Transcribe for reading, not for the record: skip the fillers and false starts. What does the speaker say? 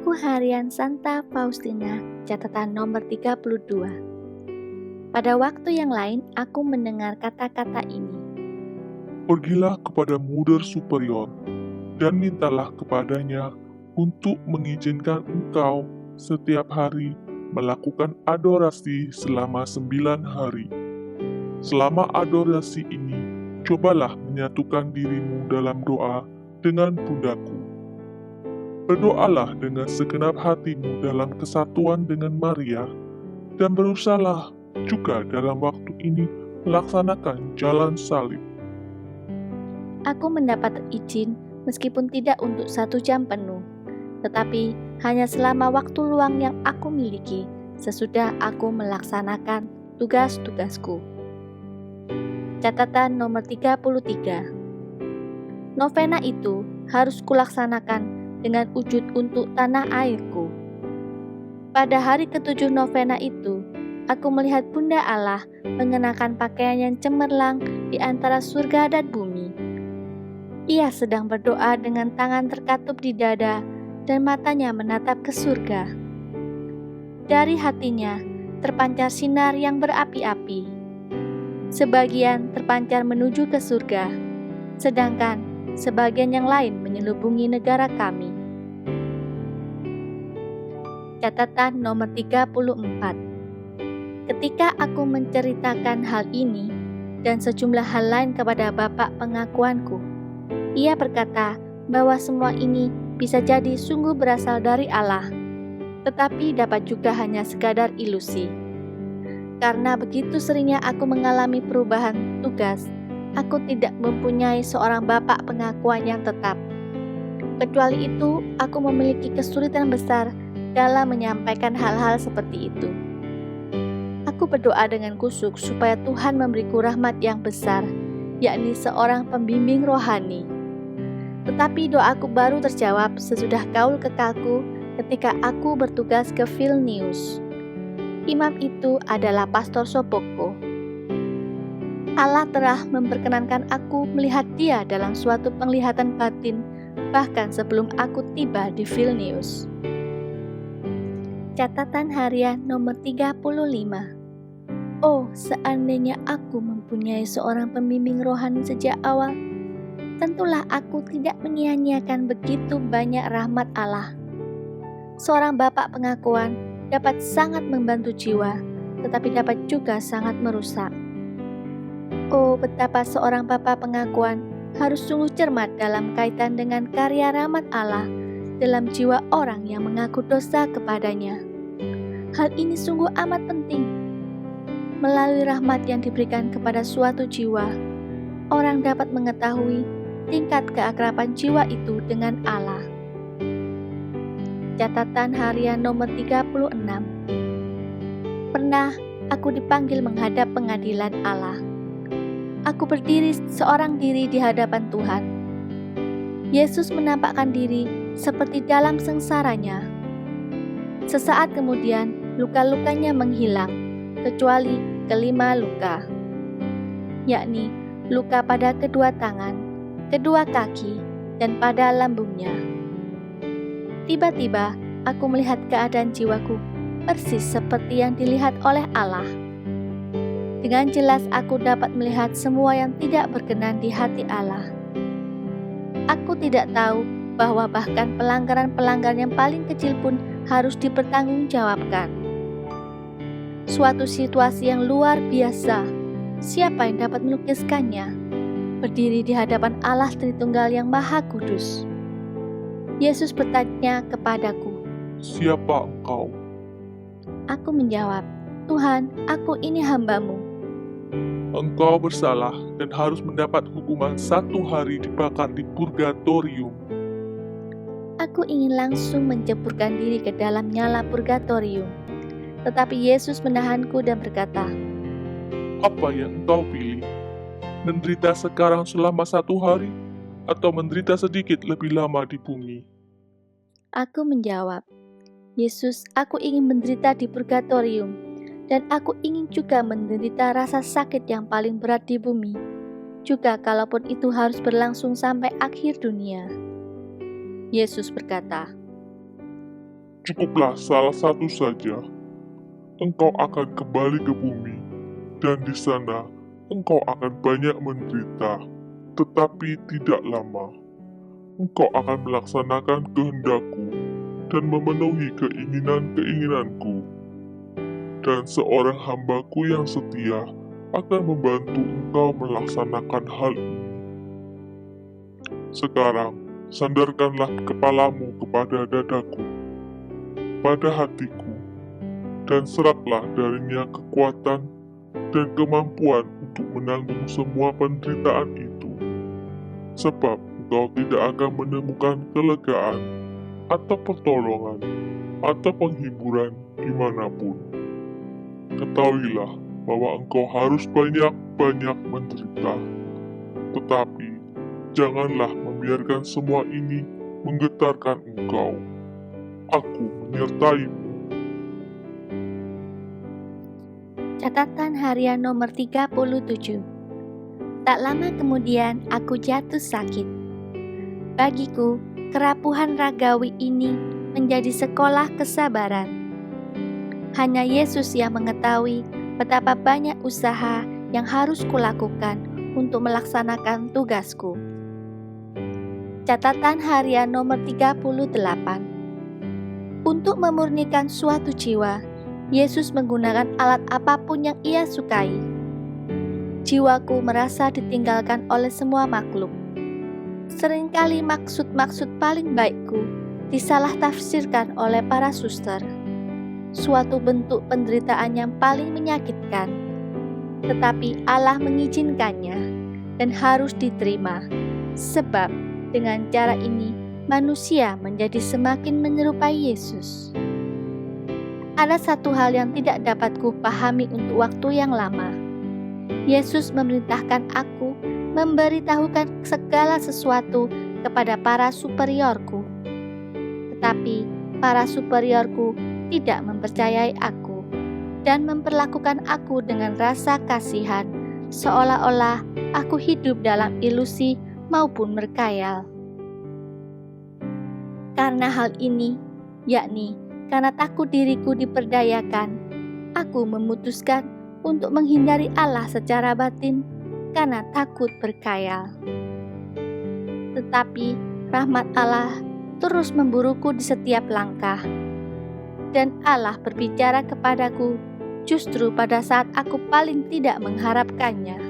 Buku Harian Santa Faustina, catatan nomor 32. Pada waktu yang lain, aku mendengar kata-kata ini. Pergilah kepada Mother Superior dan mintalah kepadanya untuk mengizinkan engkau setiap hari melakukan adorasi selama 9 hari. Selama adorasi ini, cobalah menyatukan dirimu dalam doa dengan bundaku. Berdoalah dengan segenap hatimu dalam kesatuan dengan Maria, dan berusahalah juga dalam waktu ini melaksanakan jalan salib. Aku mendapat izin meskipun tidak untuk 1 jam penuh, tetapi hanya selama waktu luang yang aku miliki sesudah aku melaksanakan tugas-tugasku. Catatan nomor 33. Novena itu harus kulaksanakan dengan wujud untuk tanah airku. Pada hari ke-7 novena itu, aku melihat Bunda Allah mengenakan pakaian yang cemerlang di antara surga dan bumi. Ia sedang berdoa dengan tangan terkatup di dada dan matanya menatap ke surga. Dari hatinya terpancar sinar yang berapi-api. Sebagian terpancar menuju ke surga, sedangkan sebagian yang lain menyelubungi negara kami. Catatan nomor 34. Ketika aku menceritakan hal ini dan sejumlah hal lain kepada bapak pengakuanku, ia berkata bahwa semua ini bisa jadi sungguh berasal dari Allah, tetapi dapat juga hanya sekadar ilusi. Karena begitu seringnya aku mengalami perubahan tugas, aku tidak mempunyai seorang bapak pengakuan yang tetap. Kecuali itu, aku memiliki kesulitan besar dalam menyampaikan hal-hal seperti itu. Aku berdoa dengan kusuk supaya Tuhan memberiku rahmat yang besar, yakni seorang pembimbing rohani. Tetapi doaku baru terjawab sesudah kaul kekalku ketika aku bertugas ke Vilnius. Imam itu adalah Pastor Soboko. Allah telah memperkenankan aku melihat dia dalam suatu penglihatan batin bahkan sebelum aku tiba di Vilnius. Catatan harian nomor 35. Oh, seandainya aku mempunyai seorang pembimbing rohani sejak awal, tentulah aku tidak menyia-nyiakan begitu banyak rahmat Allah. Seorang bapak pengakuan dapat sangat membantu jiwa, tetapi dapat juga sangat merusak. Oh, betapa seorang bapak pengakuan harus sungguh cermat dalam kaitan dengan karya rahmat Allah dalam jiwa orang yang mengaku dosa kepadanya. Hal ini sungguh amat penting. Melalui rahmat yang diberikan kepada suatu jiwa, orang dapat mengetahui tingkat keakraban jiwa itu dengan Allah. Catatan harian nomor 36. Pernah aku dipanggil menghadap pengadilan Allah. Aku berdiri seorang diri di hadapan Tuhan. Yesus menampakkan diri seperti dalam sengsaranya. Sesaat kemudian, luka-lukanya menghilang, kecuali kelima luka, yakni luka pada kedua tangan, kedua kaki, dan pada lambungnya. Tiba-tiba, aku melihat keadaan jiwaku persis seperti yang dilihat oleh Allah. Dengan jelas aku dapat melihat semua yang tidak berkenan di hati Allah. Aku tidak tahu bahwa bahkan pelanggaran-pelanggaran yang paling kecil pun harus dipertanggungjawabkan. Suatu situasi yang luar biasa. Siapa yang dapat melukiskannya? Berdiri di hadapan Allah Tritunggal yang Maha Kudus. Yesus bertanya kepadaku, Siapa engkau? Aku menjawab, Tuhan, aku ini hamba-Mu. Engkau bersalah dan harus mendapat hukuman 1 hari dibakar di purgatorium. Aku ingin langsung menceburkan diri ke dalam nyala purgatorium. Tetapi Yesus menahanku dan berkata, Apa yang engkau pilih? Menderita sekarang selama 1 hari, atau menderita sedikit lebih lama di bumi? Aku menjawab, Yesus, aku ingin menderita di purgatorium, dan aku ingin juga menderita rasa sakit yang paling berat di bumi, juga kalaupun itu harus berlangsung sampai akhir dunia. Yesus berkata, Cukuplah salah satu saja. Engkau akan kembali ke bumi, dan di sana engkau akan banyak menderita, tetapi tidak lama. Engkau akan melaksanakan kehendakku dan memenuhi keinginan-keinginanku. Dan seorang hambaku yang setia akan membantu engkau melaksanakan hal ini. Sekarang, sandarkanlah kepalamu kepada dadaku, pada hatiku, dan seraklah darinya kekuatan dan kemampuan untuk menanggung semua penderitaan itu. Sebab engkau tidak akan menemukan kelegaan, atau pertolongan, atau penghiburan dimanapun. Ketahuilah bahwa engkau harus banyak-banyak menderita. Tetapi, janganlah membiarkan semua ini menggetarkan engkau. Aku menyertaimu. Catatan harian nomor 37. Tak lama kemudian aku jatuh sakit. Bagiku, kerapuhan ragawi ini menjadi sekolah kesabaran. Hanya Yesus yang mengetahui betapa banyak usaha yang harus kulakukan untuk melaksanakan tugasku. Catatan harian nomor 38. Untuk memurnikan suatu jiwa, Yesus menggunakan alat apapun yang Ia sukai. Jiwaku merasa ditinggalkan oleh semua makhluk. Seringkali maksud-maksud paling baikku disalah tafsirkan oleh para suster. Suatu bentuk penderitaan yang paling menyakitkan. Tetapi Allah mengizinkannya dan harus diterima. Sebab dengan cara ini manusia menjadi semakin menyerupai Yesus. Ada satu hal yang tidak dapat kupahami untuk waktu yang lama. Yesus memerintahkan aku memberitahukan segala sesuatu kepada para superiorku. Tetapi para superiorku tidak mempercayai aku dan memperlakukan aku dengan rasa kasihan, seolah-olah aku hidup dalam ilusi maupun berkhayal. Karena hal ini, yakni karena takut diriku diperdayakan, aku memutuskan untuk menghindari Allah secara batin karena takut berkhayal. Tetapi rahmat Allah terus memburuku di setiap langkah. Dan Allah berbicara kepadaku justru pada saat aku paling tidak mengharapkannya.